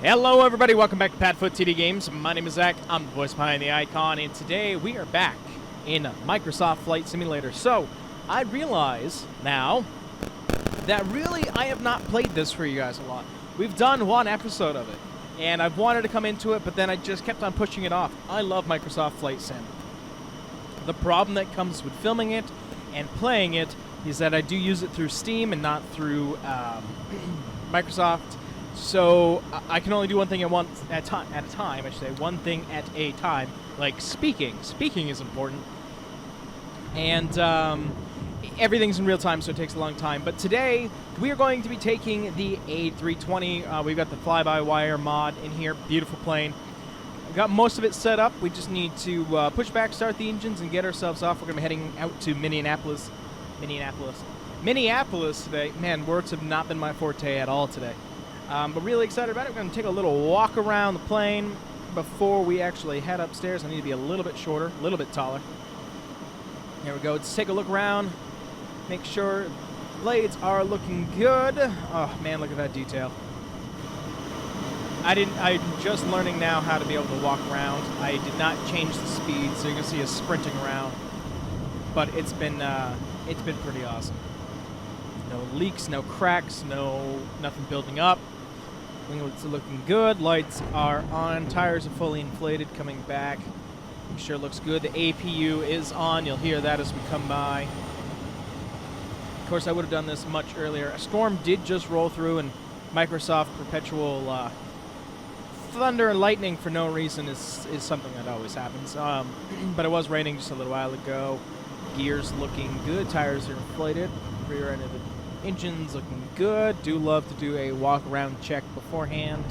Hello everybody, welcome back to PadFootTD Games. My name is Zach, I'm the voice behind the icon, and today we are back in Microsoft Flight Simulator. So, I realize now that really I have not played this for you guys a lot. We've done one episode of it, and I've wanted to come into it, but then I just kept on pushing it off. I love Microsoft Flight Sim. The problem that comes with filming it and playing it is that I do use it through Steam and not through Microsoft. So I can only do one thing at a time. I should say one thing at a time. Like speaking. Speaking is important, and everything's in real time, so it takes a long time. But today we are going to be taking the A320. We've got the fly-by-wire mod in here. Beautiful plane. We've got most of it set up. We just need to push back, start the engines, and get ourselves off. We're going to be heading out to Minneapolis today. Man, words have not been my forte at all today. But really excited about it. We're going to take a little walk around the plane before we actually head upstairs. I need to be a little bit shorter, a little bit taller. There we go. Let's take a look around. Make sure blades are looking good. Oh, man, look at that detail. I'm just learning now how to be able to walk around. I did not change the speed, so you can see us sprinting around. But it's been pretty awesome. No leaks, no cracks, nothing building up. Winglets are looking good. Lights are on. Tires are fully inflated coming back. I'm sure it looks good. The APU is on. You'll hear that as we come by. Of course, I would have done this much earlier. A storm did just roll through, and Microsoft perpetual thunder and lightning for no reason is something that always happens. But it was raining just a little while ago. Gears looking good. Tires are inflated. Rear end of the engine's looking good. Do love to do a walk around check beforehand.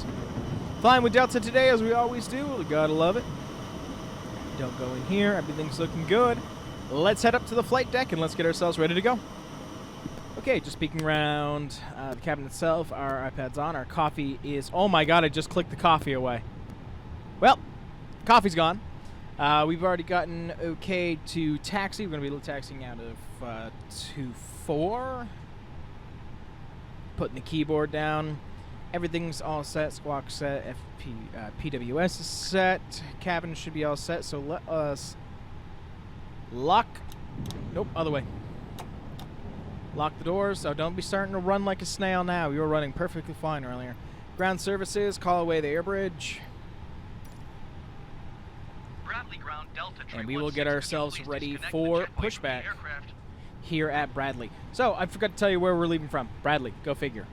Flying with Delta today, as we always do. We gotta love it. Don't go in here. Everything's looking good. Let's head up to the flight deck and let's get ourselves ready to go. Okay, just peeking around the cabin itself. Our iPad's on. Our coffee is... Oh my god, I just clicked the coffee away. Well, coffee's gone. We've already gotten okay to taxi. We're going to be taxiing out of 2-4. Putting the keyboard down. Everything's all set. Squawk set. PWS is set. Cabin should be all set. So let us lock... Nope, other way. Lock the doors. So don't be starting to run like a snail now. You were running perfectly fine earlier. Ground services. Call away the air bridge. And we will get ourselves ready for pushback here at Bradley. So, I forgot to tell you where we're leaving from. Bradley, go figure.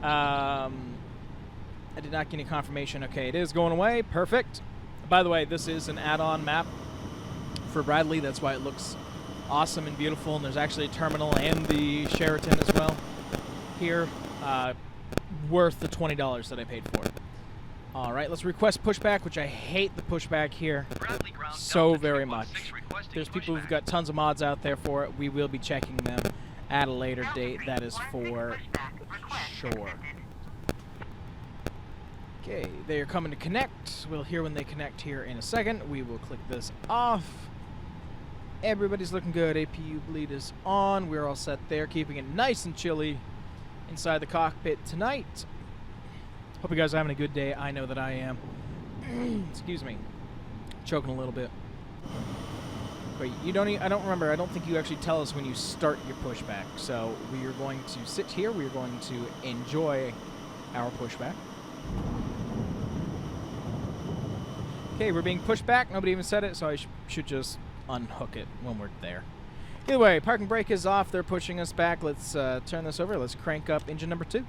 I did not get any confirmation. Okay, it is going away. Perfect. By the way, this is an add-on map for Bradley. That's why it looks awesome and beautiful. And there's actually a terminal and the Sheraton as well here. Worth the $20 that I paid for it. All right, let's request pushback, which I hate the pushback here so very much. There's people who've got tons of mods out there for it. We will be checking them at a later date. That is for sure. Okay, they are coming to connect. We'll hear when they connect here in a second. We will click this off. Everybody's looking good. APU bleed is on. We're all set there, keeping it nice and chilly inside the cockpit tonight. Hope you guys are having a good day. I know that I am. Excuse me. Choking a little bit. Wait, you don't I don't remember. I don't think you actually tell us when you start your pushback. So we are going to sit here. We are going to enjoy our pushback. Okay, we're being pushed back. Nobody even said it, so I should just unhook it when we're there. Either way, parking brake is off. They're pushing us back. Let's turn this over. Let's crank up engine number 2.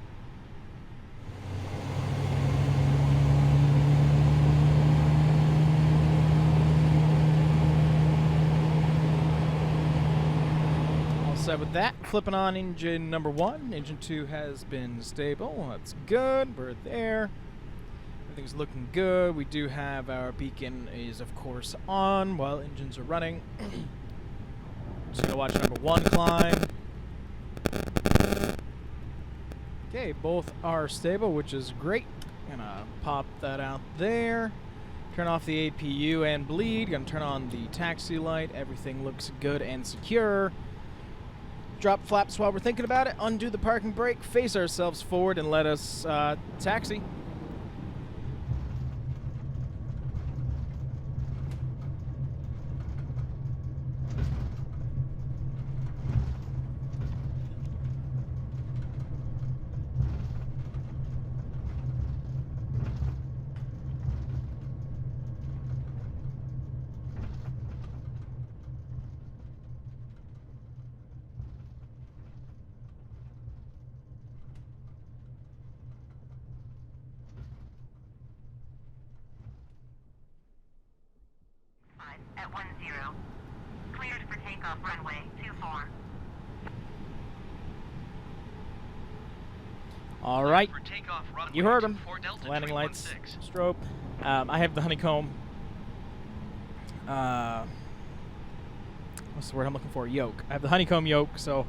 With that, flipping on engine number 1. Engine 2 has been stable. That's good. We're there. Everything's looking good. We do have our beacon is of course on while engines are running. Just gonna watch number 1 climb. Okay, both are stable, which is great. Gonna pop that out there. Turn off the APU and bleed. Gonna turn on the taxi light. Everything looks good and secure. Drop flaps while we're thinking about it. Undo the parking brake. Face ourselves forward and let us taxi. takeoff runway 24. All right. You heard him. Landing lights, strobe. I have the honeycomb. What's the word I'm looking for? Yoke. I have the honeycomb yoke, so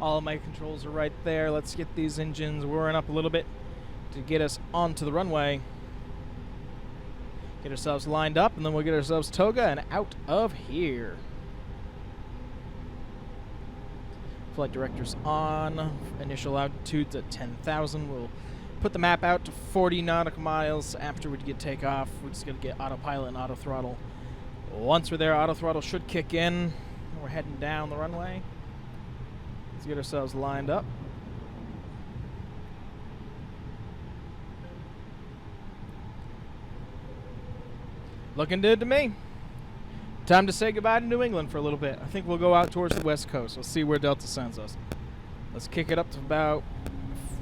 all of my controls are right there. Let's get these engines whirring up a little bit to get us onto the runway. Get ourselves lined up, and then we'll get ourselves toga and out of here. Flight director's on. Initial altitude's at 10,000. We'll put the map out to 40 nautical miles. After we get takeoff, we're just going to get autopilot and auto throttle. Once we're there, auto throttle should kick in. We're heading down the runway. Let's get ourselves lined up. Looking good to me. Time to say goodbye to New England for a little bit. I think we'll go out towards the west coast. We'll see where Delta sends us. Let's kick it up to about,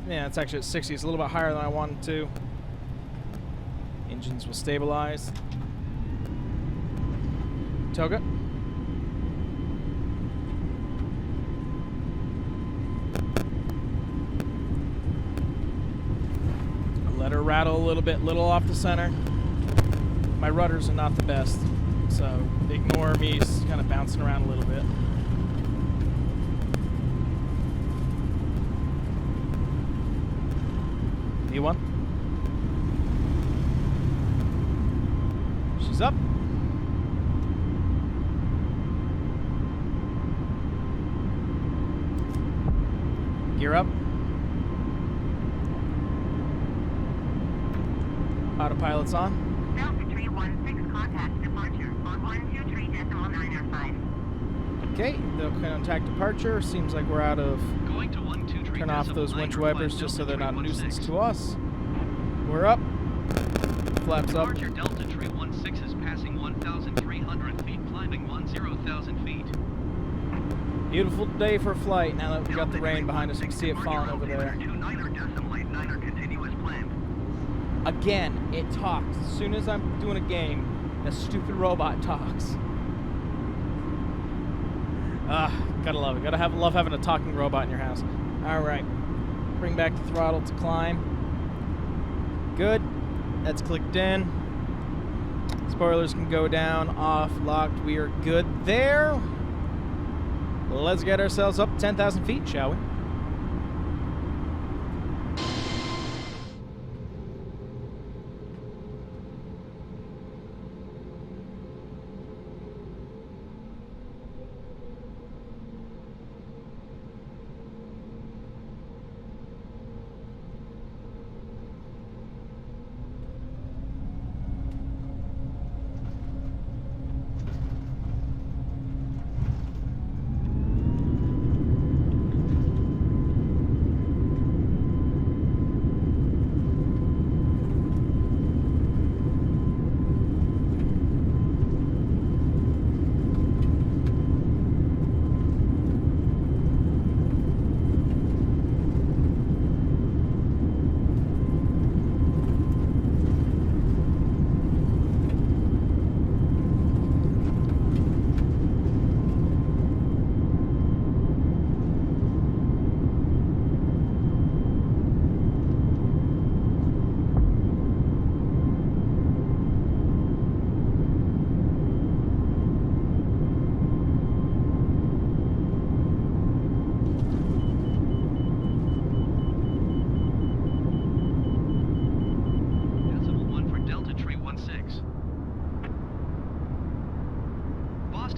yeah, it's actually at 60. It's a little bit higher than I wanted to. Engines will stabilize. Toga. Let her rattle a little bit, little off the center. My rudders are not the best, so ignore me kind of bouncing around a little bit. V1. She's up. Gear up. Autopilot's on. Delta 316 contact departure on 123.905. Okay, they'll contact departure. Seems like we're out of. Going to 123. Turn off those winch wipers just so they're not a nuisance to us. We're up. Flaps up. Departure Delta 316 is passing 1,300 feet, climbing 10,000 feet. Beautiful day for a flight. Now that we got the rain behind us, you can see it falling over there. Again, it talks. As soon as I'm doing a game, a stupid robot talks. Gotta love it. Gotta love having a talking robot in your house. All right, bring back the throttle to climb. Good. That's clicked in. Spoilers can go down, off, locked. We are good there. Let's get ourselves up 10,000 feet, shall we?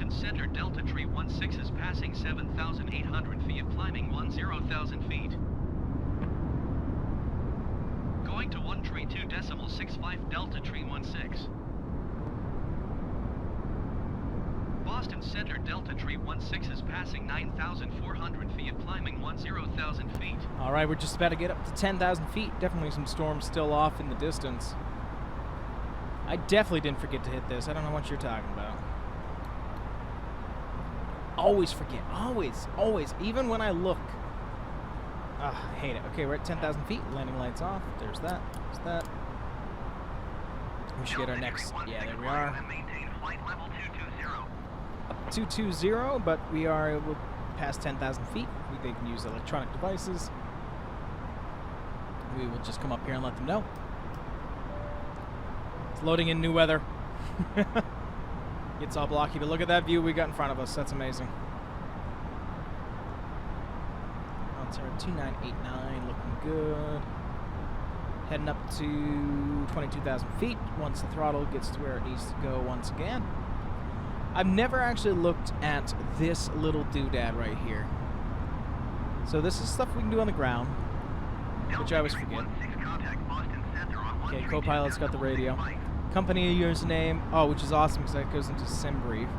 Center Delta 316 is passing 7,800 feet, climbing 10,000 feet. Going to 132.65 Delta 316. Boston Center Delta 316 is passing 9,400 feet, climbing 10,000 feet. All right, we're just about to get up to 10,000 feet. Definitely some storms still off in the distance. I definitely didn't forget to hit this. I don't know what you're talking about. Always forget. Always. Always. Even when I look. I hate it. Okay, we're at 10,000 feet. Landing lights off. There's that. There's that. We should get our next. Yeah, there we are. Up 220, but we are able past 10,000 feet. They can use electronic devices. We will just come up here and let them know. It's loading in new weather. It's all blocky, but look at that view we got in front of us. That's amazing. Ontario 2989, looking good. Heading up to 22,000 feet once the throttle gets to where it needs to go once again. I've never actually looked at this little doodad right here. So this is stuff we can do on the ground, which I always forget. Okay, co-pilot's got the radio. Company username, which is awesome because that goes into sim brief.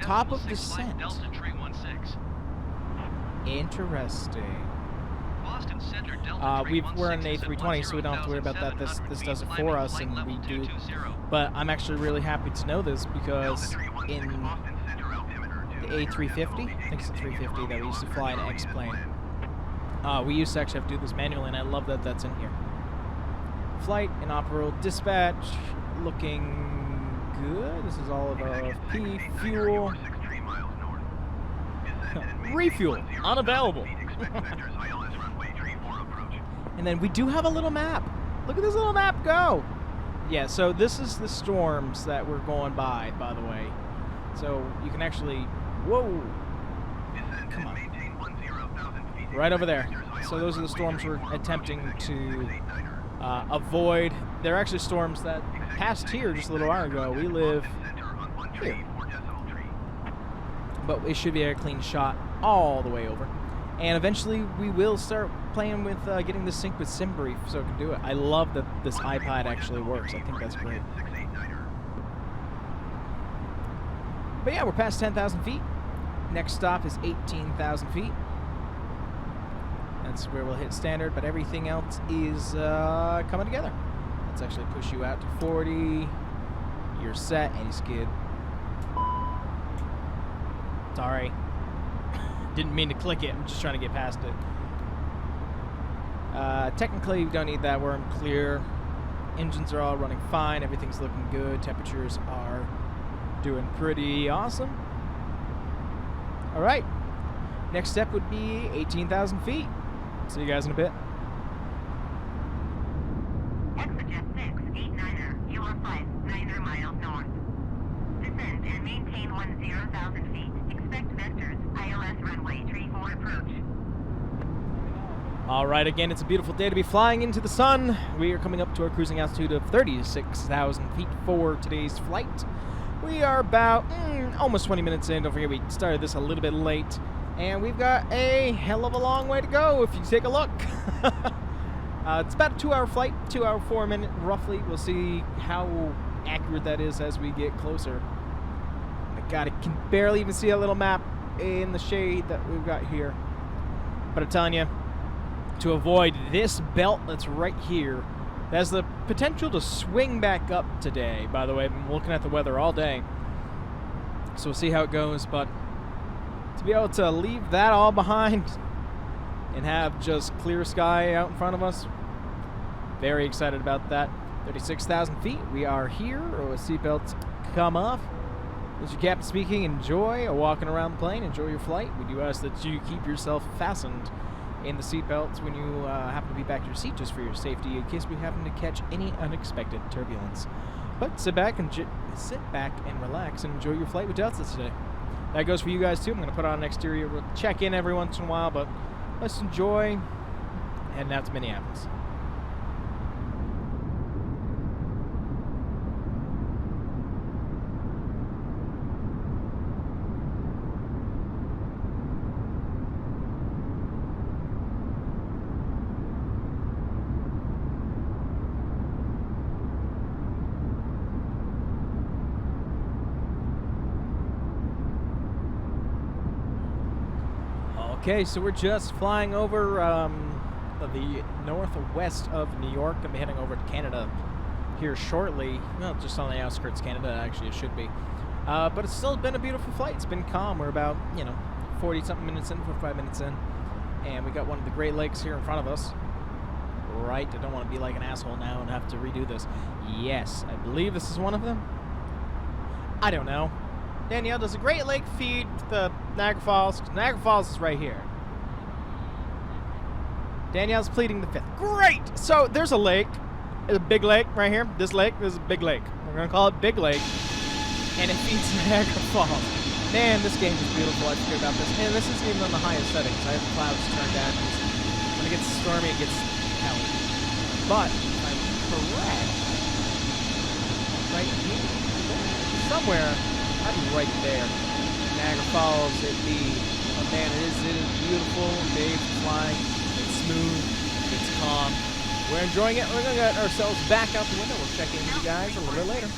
Top of descent. Interesting. We're in an A320, so we don't have to worry about that. This does it for us, and we do. But I'm actually really happy to know this because in the A350, I think it's the 350 that we used to fly in X-plane, we used to actually have to do this manually, and I love that that's in here. Flight inoperable dispatch, looking good. This is all of our P fuel. Refuel unavailable. And then we do have a little map. Look at this little map go. Yeah, so this is the storms that we're going by the way. So you can actually, whoa, come on, right over there. So those are the storms we're attempting to avoid. They're actually storms that passed here just a little while ago. We live here. But it should be a clean shot all the way over. And eventually we will start playing with getting this synced with SimBrief so it can do it. I love that this iPad actually works. I think that's great. But yeah, we're past 10,000 feet. Next stop is 18,000 feet. That's where we'll hit standard, but everything else is coming together. Let's actually push you out to 40. You're set, anti-skid. Sorry. Didn't mean to click it. I'm just trying to get past it. Technically, we don't need that. We're in clear. Engines are all running fine. Everything's looking good. Temperatures are doing pretty awesome. All right. Next step would be 18,000 feet. See you guys in a bit. Exit 689er, Euro 5, 90 miles north. Descend and maintain 10,000 feet. Expect vectors, ILS runway 34 approach. All right, again, it's a beautiful day to be flying into the sun. We are coming up to our cruising altitude of 36,000 feet for today's flight. We are about almost 20 minutes in. Don't forget, we started this a little bit late. And we've got a hell of a long way to go if you take a look. It's about a 2-hour flight, 2 hour, 4 minute roughly. We'll see how accurate that is as we get closer. My God, I can barely even see a little map in the shade that we've got here. But I'm telling you, to avoid this belt that's right here, that has the potential to swing back up today. By the way, I've been looking at the weather all day. So we'll see how it goes, but to be able to leave that all behind and have just clear sky out in front of us, very excited about that. 36,000 feet, we are here. Seatbelts come off. This is your captain speaking. Enjoy walking around the plane. Enjoy your flight. We do ask that you keep yourself fastened in the seatbelts when you happen to be back to your seat, just for your safety, in case we happen to catch any unexpected turbulence. But sit back and relax and enjoy your flight with Delta today. That goes for you guys too. I'm going to put on an exterior. We'll check in every once in a while, but let's enjoy heading out to Minneapolis. Okay, so we're just flying over the northwest of New York. I'm heading over to Canada here shortly. Well, just on the outskirts of Canada, actually, it should be. But it's still been a beautiful flight. It's been calm. We're about, 40-something minutes in, 45 minutes in. And we got one of the Great Lakes here in front of us. Right, I don't want to be like an asshole now and have to redo this. Yes, I believe this is one of them. I don't know. Danielle, does the Great Lake feed the Niagara Falls? 'Cause Niagara Falls is right here. Danielle's pleading the fifth. Great! So there's a lake. There's a big lake right here. This lake is a big lake. We're going to call it Big Lake. And it feeds Niagara Falls. Man, this game is beautiful. I forget about this. And this isn't even on the highest settings. I have the clouds turned down. When it gets stormy, it gets hell. But if I'm correct, right here, somewhere, I'd be right there. Niagara Falls, it'd be, oh man, it is beautiful. Waves flying. It's smooth. It's calm. We're enjoying it. We're going to get ourselves back out the window. We'll check in with you guys a little bit later.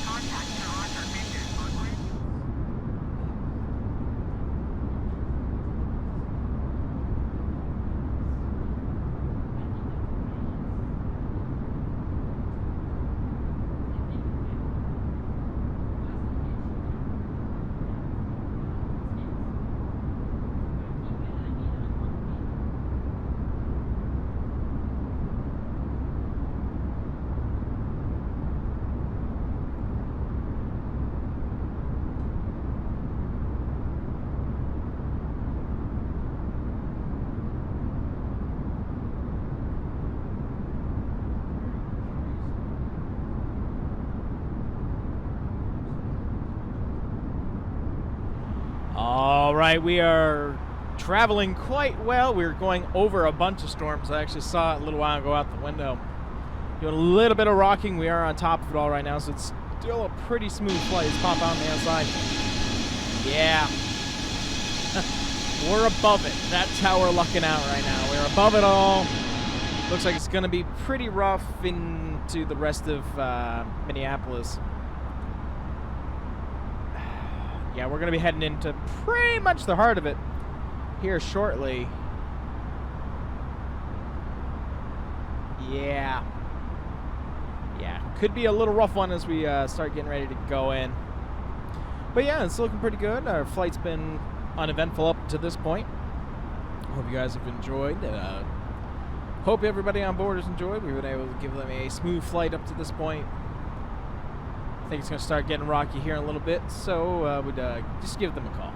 All right, we are traveling quite well. We're going over a bunch of storms. I actually saw it a little while ago out the window. Doing a little bit of rocking. We are on top of it all right now, so it's still a pretty smooth flight. Let's pop out on the outside. Yeah. We're above it. That's how we're lucking out right now. We're above it all. Looks like it's going to be pretty rough into the rest of Minneapolis. Yeah, we're going to be heading into pretty much the heart of it here shortly. Yeah. Yeah, could be a little rough one as we start getting ready to go in. But yeah, it's looking pretty good. Our flight's been uneventful up to this point. Hope you guys have enjoyed. Hope everybody on board has enjoyed. We've been able to give them a smooth flight up to this point. I think it's going to start getting rocky here in a little bit, so we'd just give them a call.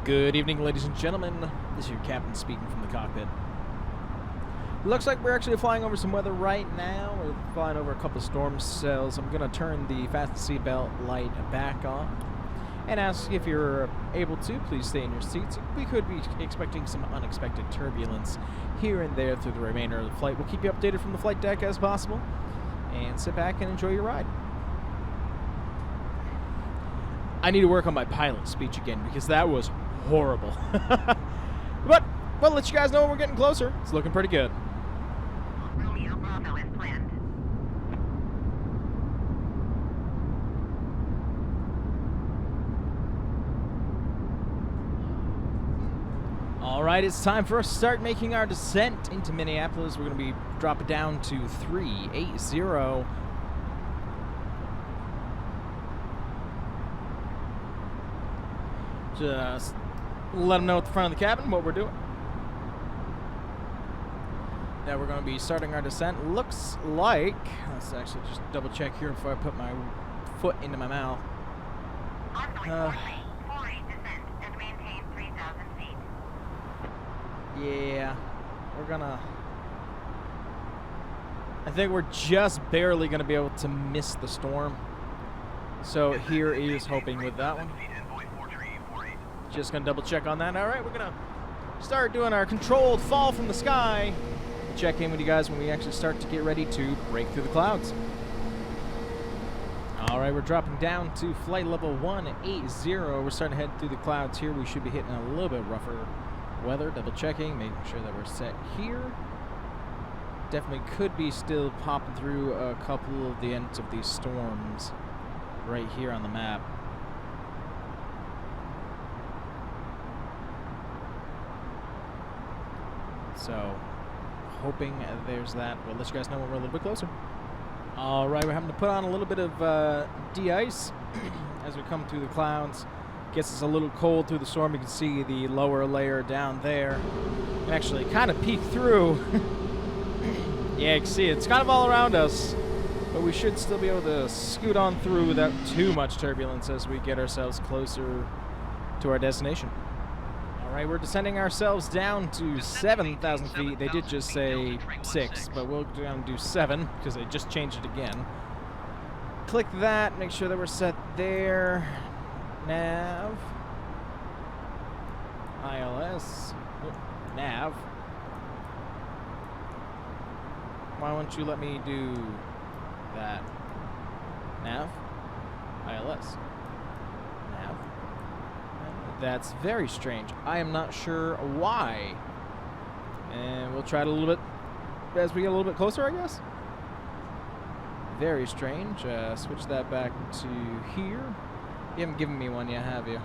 Good evening, ladies and gentlemen. This is your captain speaking from the cockpit. Looks like we're actually flying over some weather right now. We're flying over a couple storm cells. I'm going to turn the fasten seatbelt light back on and ask if you're able to, please stay in your seats. We could be expecting some unexpected turbulence here and there through the remainder of the flight. We'll keep you updated from the flight deck as possible, and sit back and enjoy your ride. I need to work on my pilot speech again because that was horrible. But we'll let you guys know when we're getting closer. It's looking pretty good. Romeo Bravo is planned. All right, it's time for us to start making our descent into Minneapolis. We're going to be dropping down to 380. Just let them know at the front of the cabin what we're doing. Now we're going to be starting our descent. Looks like, let's actually just double check here before I put my foot into my mouth. Descent and maintain 3,000 feet. Yeah, we're gonna, I think we're just barely gonna be able to miss the storm. So here is hoping with that one. Just gonna double check on that. All right, we're gonna start doing our controlled fall from the sky. Check in with you guys when we actually start to get ready to break through the clouds. All right, we're dropping down to flight level 180. We're starting to head through the clouds here. We should be hitting a little bit rougher weather. Double checking, making sure that we're set here. Definitely could be still popping through a couple of the ends of these storms right here on the map. So, hoping there's that. We'll let you guys know when we're a little bit closer. All right, we're having to put on a little bit of de-ice as we come through the clouds. Gets us a little cold through the storm. You can see the lower layer down there. And actually kind of peek through Yeah, you can see it's kind of all around us, but we should still be able to scoot on through without too much turbulence as we get ourselves closer to our destination. All right, we're descending ourselves down to 7,000 feet. They did just say 6, but we'll go down and do 7 because they just changed it again. Click that, make sure that we're set there. Nav. ILS. Oh, nav. Why won't you let me do that? Nav. ILS. Nav. That's very strange. I am not sure why. And we'll try it a little bit as we get a little bit closer, I guess. Very strange. Switch that back to here. You haven't given me one yet, have you?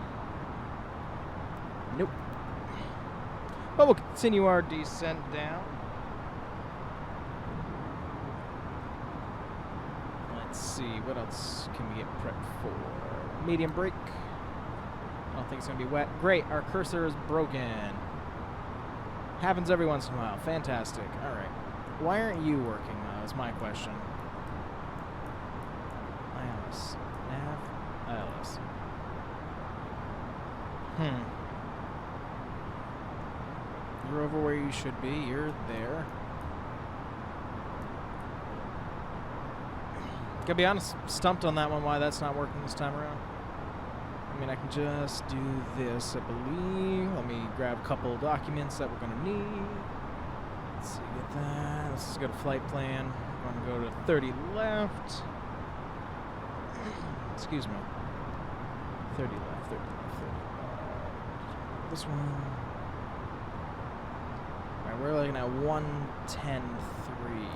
Nope. But we'll continue our descent down. Let's see, what else can we get prepped for? Medium brake. I don't think it's going to be wet. Great, our cursor is broken. Happens every once in a while. Fantastic. All right. Why aren't you working, though, is my question. ILS. Nav. ILS. You're over where you should be. You're there. Gotta be honest, stumped on that one why that's not working this time around. I mean, I can just do this, I believe. Let me grab a couple of documents that we're gonna need. Let's see, get that. Let's just go to flight plan. I'm gonna go to 30 left. Excuse me. 30 left, 30 left, 30 left. This one. Alright, we're looking at 110.3.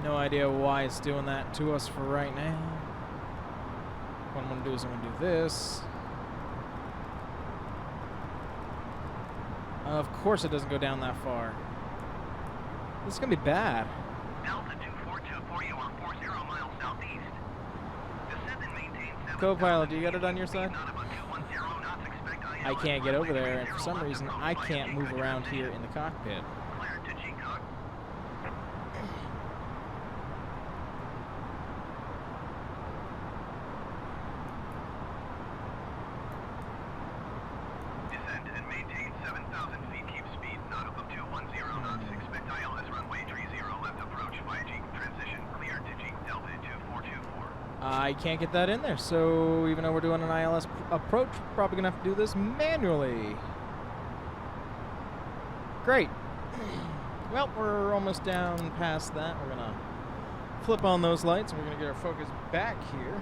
No idea why it's doing that to us for right now. What I'm going to do is I'm going to do this. Of course it doesn't go down that far. This is going to be bad. Delta 2424, you are 40 miles southeast. Descend and maintain 7,000 Co-pilot, do you got it on your feet, side? not above 210 knots, expect I ILS can't get over runway there, and for 30 some left reason approach I by can't G, move good around transition. here in the cockpit. Cleared to G-Cock. Descend and maintain 7,000 feet. Keep speed not above 210 knots. Expect ILS runway 30 left approach by G. Transition cleared to G. Delta 2424. I can't get that in there, so even though we're doing an ILS approach, we're probably gonna have to do this manually. Great. Well, we're almost down past that. We're gonna flip on those lights and we're gonna get our focus back here.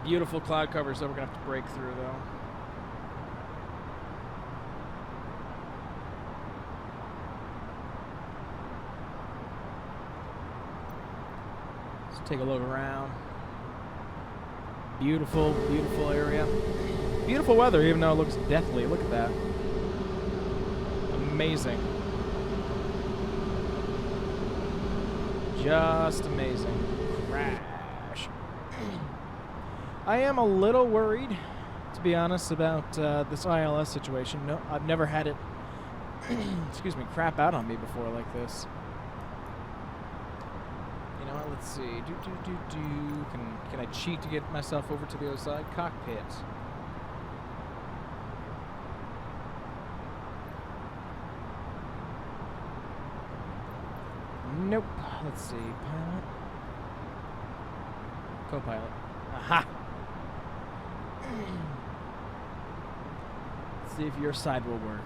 Beautiful cloud covers that we're gonna have to break through though. Let's take a look around. Beautiful, beautiful area. Beautiful weather, even though it looks deathly. Look at that. Amazing. Just amazing. Crash. I am a little worried, to be honest, about this ILS situation. No, I've never had it, excuse me, crap out on me before like this. You know what, let's see. Can I cheat to get myself over to the other side? Cockpit. Nope. Let's see. Pilot. Co-pilot. Aha! Let's see if your side will work.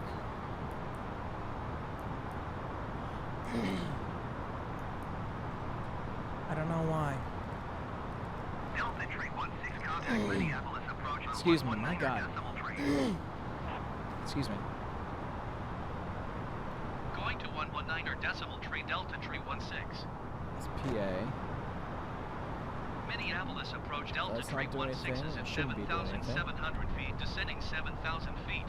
I don't know why. Delta 316, contact Minneapolis approach on Excuse me, 119 my God. decimal train. Excuse me. Going to 119 or decimal train Delta 316. It's PA. Minneapolis approach Delta That's not doing 316 is anything. at It shouldn't be doing anything. 7,700 feet, descending 7,000 feet.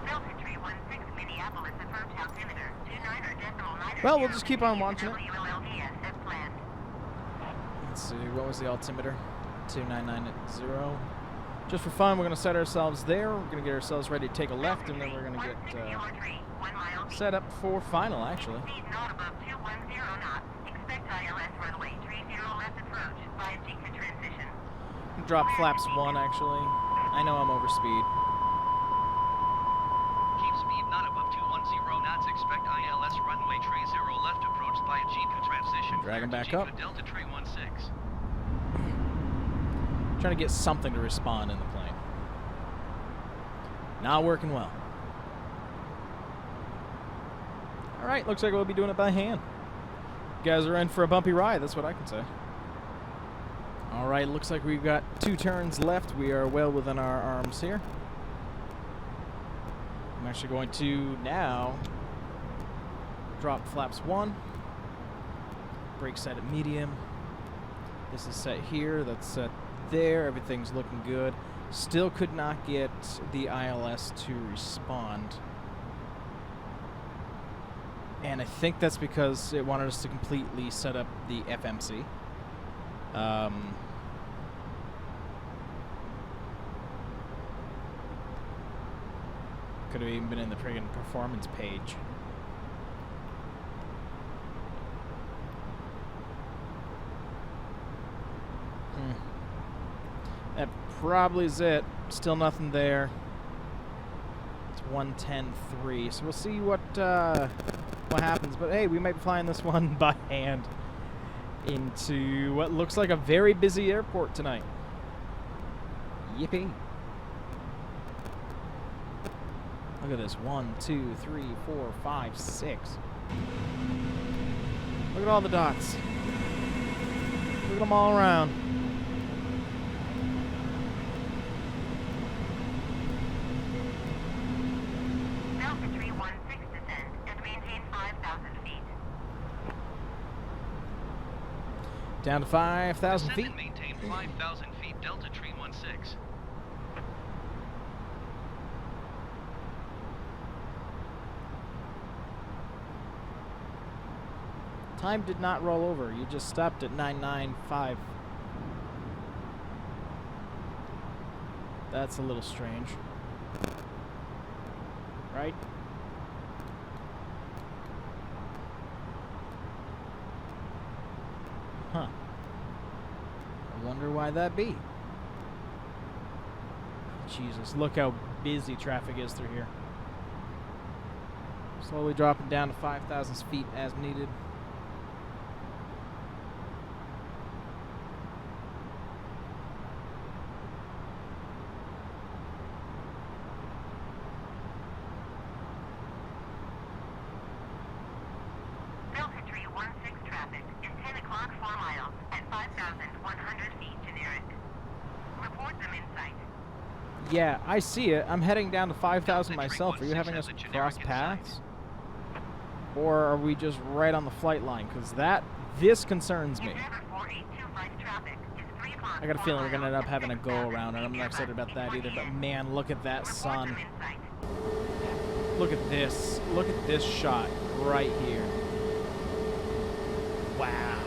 Delta 316, A320 Minneapolis approach altimeter 29.9. Well, we'll just keep on watching it. WLDS as planned. Let's see, what was the altimeter? 2990. Just for fun, we're going to set ourselves there. We're going to get ourselves ready to take a left, and then we're going to get 1 mile set up for final, actually. Speed not above 210 knots. Expect ILS runway 30 left approach. 5G to transition. Drop flaps 1, actually. I know I'm over speed. Keep speed not above 210 knots. Expect ILS runway 30 left approach by a Jeep transition. Drag him back Jeep up. Delta 316. Trying to get something to respond in the plane. Not working well. Alright, looks like we'll be doing it by hand. You guys are in for a bumpy ride, that's what I can say. Alright, looks like we've got 2 turns left. We are well within our arms here. I'm actually going to now drop flaps 1. Brake set at medium. This is set here, that's set there. Everything's looking good. Still could not get the ILS to respond. And I think that's because it wanted us to completely set up the FMC. Could have even been in the friggin' performance page. That probably is it. Still nothing there. It's 110.3. So we'll see what happens. But hey, we might be flying this one by hand into what looks like a very busy airport tonight. Yippee. Look at this. 1, 2, 3, 4, 5, 6. Look at all the dots. Look at them all around. Delta 316 descend and maintain 5,000 feet. Down to 5,000 Descend feet. and maintain 5,000 feet. Delta 316. Time did not roll over. You just stopped at 995. That's a little strange. Right? Huh. I wonder why that be. Jesus, look how busy traffic is through here. Slowly dropping down to 5,000 feet as needed. Delta 316 traffic is 10 o'clock 4 miles at 5,100 feet generic. Report them in sight. Yeah, I see it. I'm heading down to 5,000 myself. Are you 316 having has us a generic cross in paths? sight. Or are we just right on the flight line? Because this concerns me. Endeavor 4825 traffic is 3 o'clock. I got a 4 feeling we're going to end miles up having a at go 6,000 around, and I'm feet not excited about that either. But nearby. man, look at that Report sun. them in sight. Look at this. Look at this shot right here. Wow.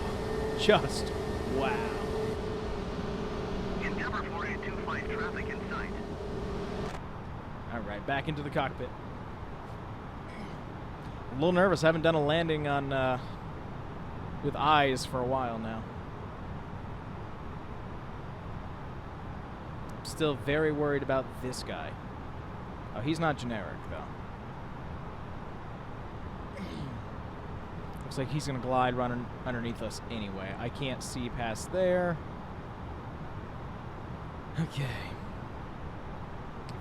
Just wow. Endeavor 4825 traffic in sight. All right, back into the cockpit. A little nervous. Haven't done a landing on with eyes for a while now. I'm still very worried about this guy. Oh, he's not generic though. Looks like he's gonna glide run underneath us anyway. I can't see past there. Okay.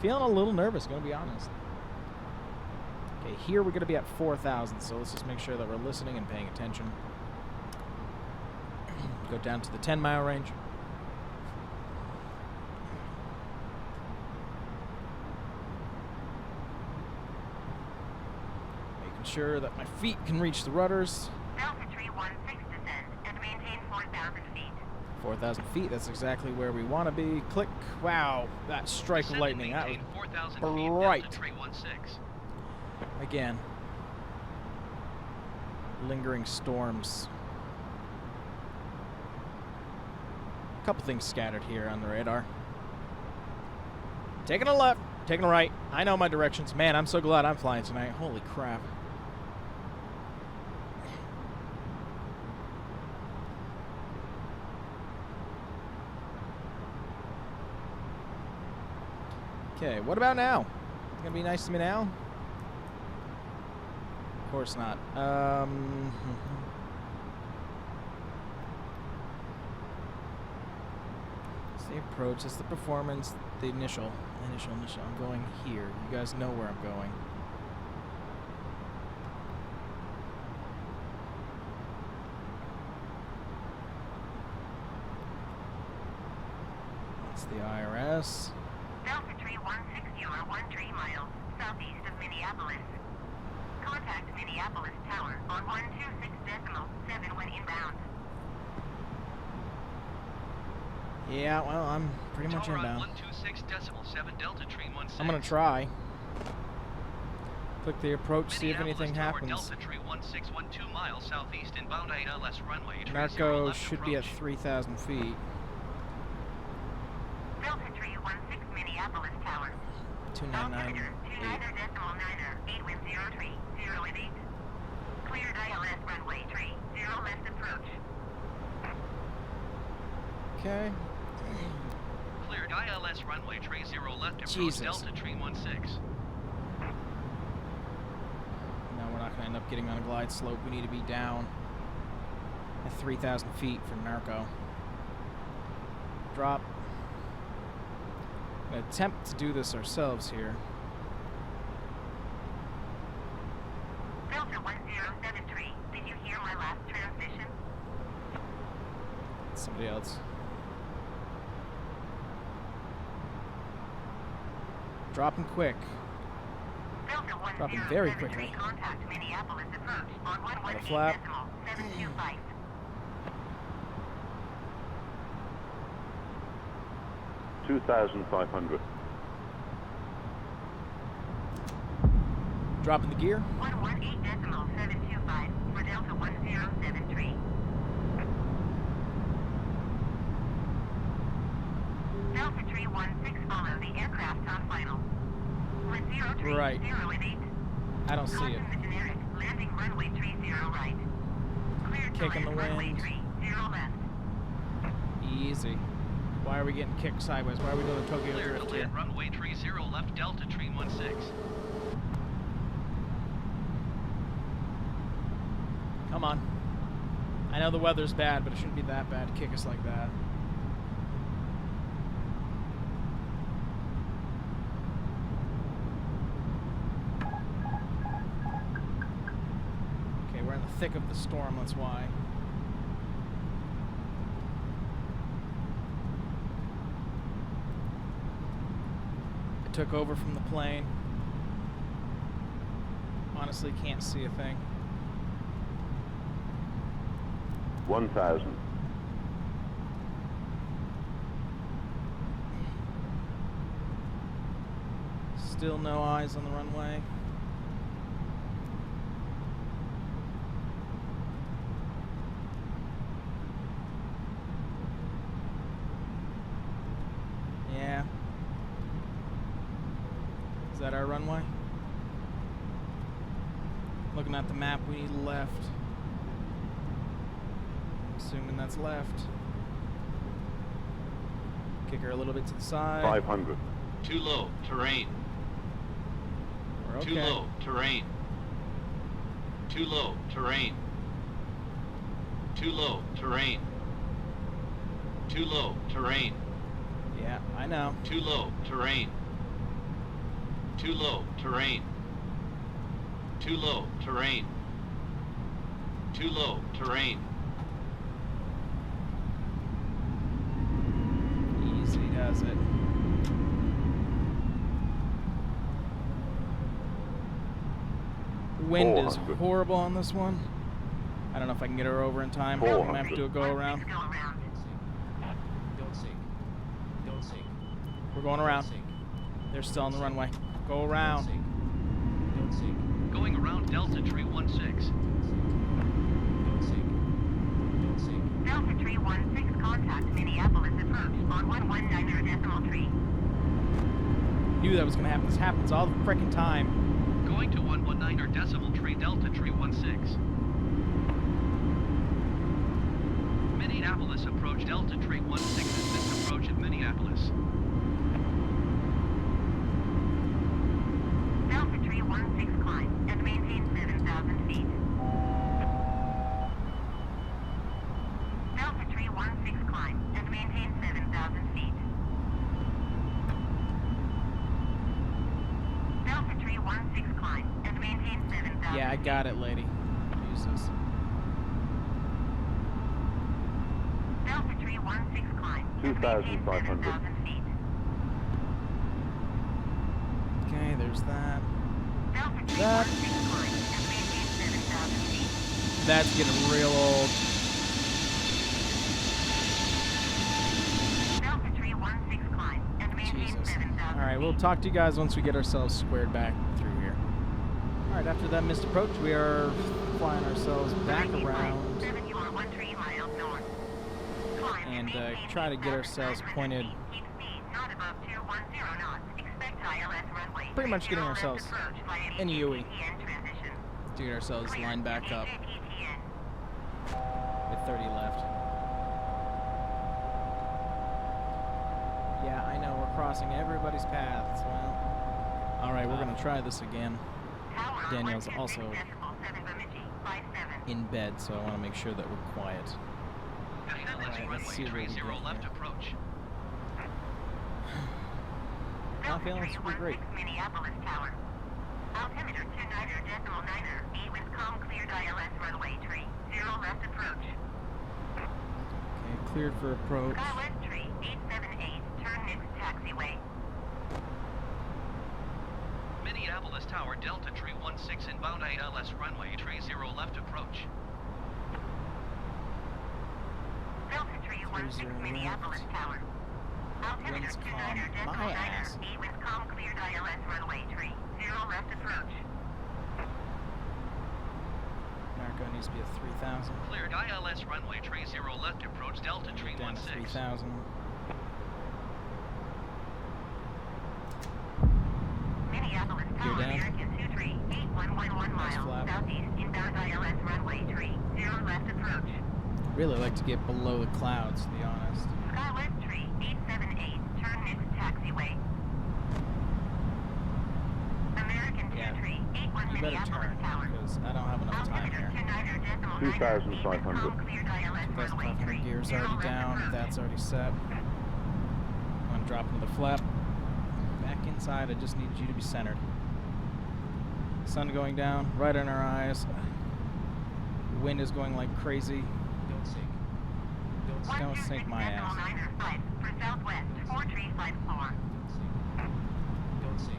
Feeling a little nervous, gonna be honest. Okay, here we're gonna be at 4,000, so let's just make sure that we're listening and paying attention. Go down to the 10-mile range. Making sure that my feet can reach the rudders. Delta 316 descend and maintain 4,000 feet. 4,000 feet, that's exactly where we want to be. Click. Wow, that strike of lightning, that was Maintain 4,000 feet. bright. Delta 316. Again. Lingering storms. A couple things scattered here on the radar. Taking a left, taking a right. I know my directions. Man, I'm so glad I'm flying tonight. Holy crap. Okay, what about now? Gonna be nice to me now? Of course not. It's the approach, it's the performance, the initial. I'm going here. You guys know where I'm going. That's the IRS. Delta Tree 16013 miles southeast of Minneapolis. Contact Minneapolis Tower on 126.7 when inbound. Yeah, well, I'm pretty much inbound. 126.7 Delta Tree 16. I'm gonna try. Click the approach, see if anything happens. Delta Tree 1612 miles southeast inbound ILS runway. Narco should be at 3,000 feet. Delta Tree 16 Minneapolis Tower. 299. 29.9 wind 03 0 and 8. Cleared ILS runway tree 0 left approach. Okay. Cleared ILS runway tree 0 left approach. Jesus. Delta Tree 16. No, we're not going to end up getting on a glide slope. We need to be down at 3,000 feet for Narco. Drop. We're going to attempt to do this ourselves here. Delta 1073. Did you hear my last transmission? Somebody else. Dropping quick. Delta Dropping very quickly. Contact Minneapolis approach on Got a flap. 118.725. 2,500. Dropping the gear. 118.725 for Delta 1073. Delta Tree 16 follow the aircraft on final. With 03 Right. 0 and 8. I don't see it. Caution the generic. Landing runway tree 0 right. Cleared to Kicking land the runway wind. tree 0 left. Easy. Why are we getting kicked sideways? Why are we doing the Tokyo Cleared to drift here? land runway tree 0 left Delta Tree 16. Come on. I know the weather's bad, but it shouldn't be that bad to kick us like that. Okay, we're in the thick of the storm, that's why. I took over from the plane. Honestly, can't see a thing. 1,000. Still no eyes on the runway. Yeah. Is that our runway? Looking at the map, we need left. Assuming that's left. Kick her a little bit to the side. 500. Too low. Terrain. We're okay. Too low. Terrain. Too low. Terrain. Too low. Terrain. Too low. Terrain. Yeah, I know. Too low. Terrain. Too low. Terrain. Too low. Terrain. Too low. Terrain. Easy does it. Wind is 400. horrible on this one. I don't know if I can get her over in time. We might have to do a go around. Go around. Don't sink. Don't sink. We're going around. Don't sink. They're still on the runway. Go Don't around. sink. Don't sink. Going around Delta Tree 16. Don't sink. Don't sink. Delta Tree 16, contact Minneapolis approach on 119.3. Knew that was going to happen. This happens all the frickin' time. Going to 119.3 Delta Tree 16. Minneapolis approach Delta Tree 16 is missed approach at Minneapolis. Delta Tree 16, climb and maintain 7,000 feet. Delta Tree 16, climb and maintain 7,000 feet. Delta Tree 16, climb and maintain 7,000. Yeah, I got it, lady. Jesus. Delta Tree 16, climb and 2,500. maintain 7,000 feet. Okay, there's that. Delta Tree That. 16, climb and maintain 7,000 feet. That's getting real old. Delta Tree 16, climb and maintain Jesus. 7,000. Alright, we'll talk to you guys once we get ourselves squared back through here. Alright, after that missed approach, we are flying ourselves back around and try to get ourselves pointed. Pretty much getting ourselves in UE to get ourselves lined back up with 30 left. Yeah, I know, we're crossing everybody's paths. Well, alright, we're going to try this again. Danielle's also in bed, so I want to make sure that we're quiet. Minneapolis Alright, let's see runway what we 30 get left here. approach. Not feeling super great. Minneapolis Tower. Altimeter 29.9er. E with calm cleared ILS runway tree. 0 left approach. Okay, cleared for approach. Skywest tree 878. Turn next taxiway. Minneapolis Tower Delta Tree 16 inbound ILS runway 30 left approach. Delta Tree 16 Minneapolis Tower. Altimeter Winds calm 29.9er. my ass. E with calm cleared ILS runway tree. 0 left approach. America needs to be at 3,000. Cleared ILS runway 30 left approach Delta Tree Down to 16. 3,000. Minneapolis Gear Tower down. American 23 8111 Nice miles. flap. Southeast inbound ILS runway tree. 0 left approach. Really like to get below the clouds, to be honest. Skywest tree 878. Turn next taxiway. American Yeah. 23 81 You better Minneapolis turn, Tower. because I don't have enough time Altimeter here. 2,500. 2,500 gears already down. That's already set. I'm dropping to the flap. Back inside, I just need you to be centered. Sun going down, right in our eyes. Wind is going like crazy. Don't sink. Don't sink. Don't sink my ass. For southwest 4354. Don't sink.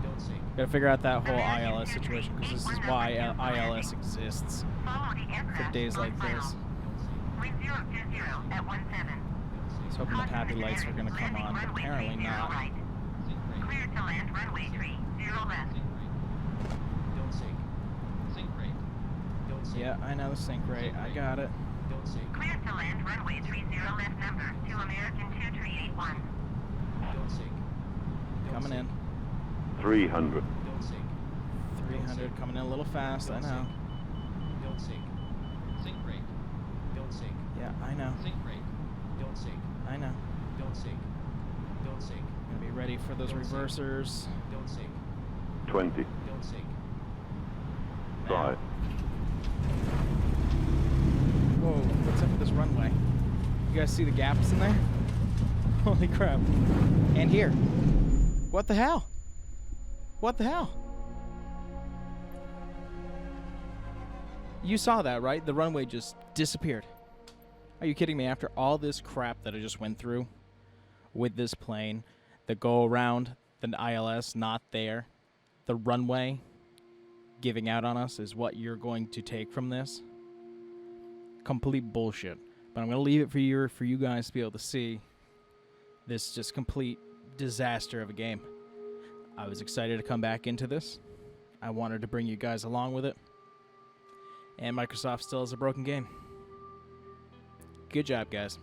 Don't sink. Gotta figure out that whole ILS situation, because this is why ILS exists. Follow the aircraft For days like north this. bound. 3020 at 17. I was hoping the happy lights were gonna come on, but apparently not. Right. Clear to land runway tree. 0 left. Don't sink. Sink rate. Don't sink. Yeah, I know the sync rate. I got it. Don't sink. Clear to land runway 30 left number to American 2381. Don't sink. Don't Coming in. sink. 300. Don't sink. 300 coming in a little fast. I know. Don't sink. Sink rate. Don't sink. Yeah, I know. Sink rate. Don't sink. I know. Don't sink. Don't sink. Gonna be ready for those Don't sink. reversers. Don't sink. 20. Don't sink. Right. Whoa, what's up with this runway? You guys see the gaps in there? Holy crap. And here. What the hell? What the hell? You saw that, right? The runway just disappeared. Are you kidding me? After all this crap that I just went through with this plane, the go around, the ILS not there, the runway giving out on us is what you're going to take from this? Complete bullshit. But I'm going to leave it for you guys to be able to see this just complete disaster of a game. I was excited to come back into this, I wanted to bring you guys along with it. And Microsoft still has a broken game. Good job, guys.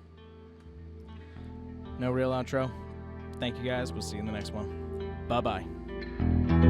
No real outro. Thank you, guys. We'll see you in the next one. Bye-bye.